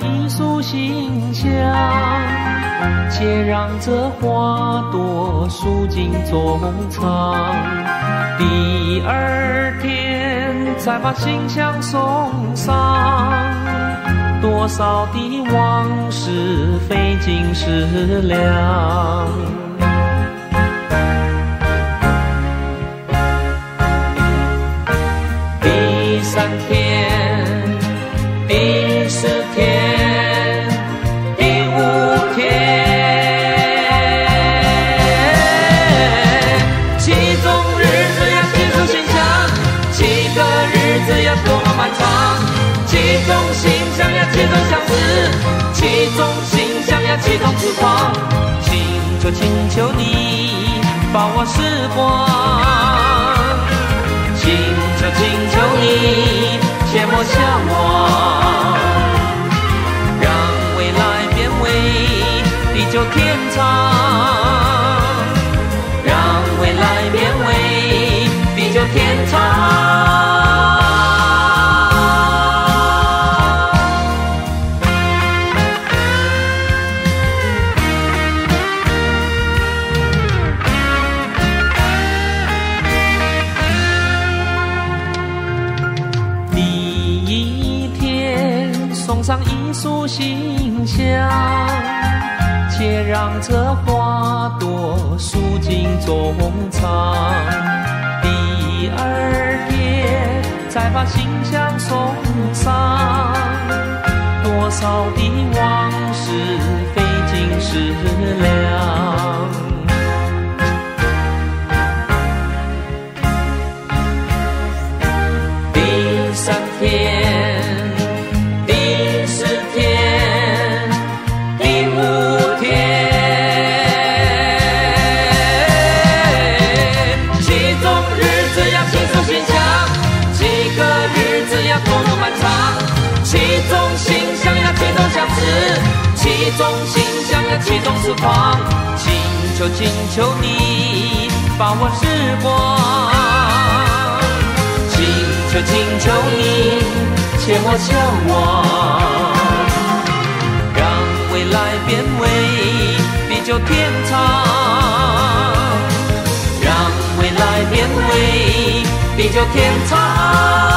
一束馨香，且让这花朵舒尽衷肠。第二天再把馨香送上，多少的往事费尽思量。第三天、第四天、第五天，其中日子呀庆祝馨香，7个日子呀多么漫长，其中馨香呀其中相思，其中馨香呀其中痴狂，请求你把握时光，请求你切莫向往，让未来变为地久天长，让未来变为地久天长。送上一束馨香，且让这花朵舒尽衷肠。第二天再把馨香送上，多少的往事费尽思量。第三天、第四天、第五天，其中日子呀庆祝馨香，7个日子呀多么漫长，其中馨香呀其中相思，其中馨香呀其中痴狂，请求你把握时光，请求你切莫向往，让未来变为地久天长，让未来变为地久天长。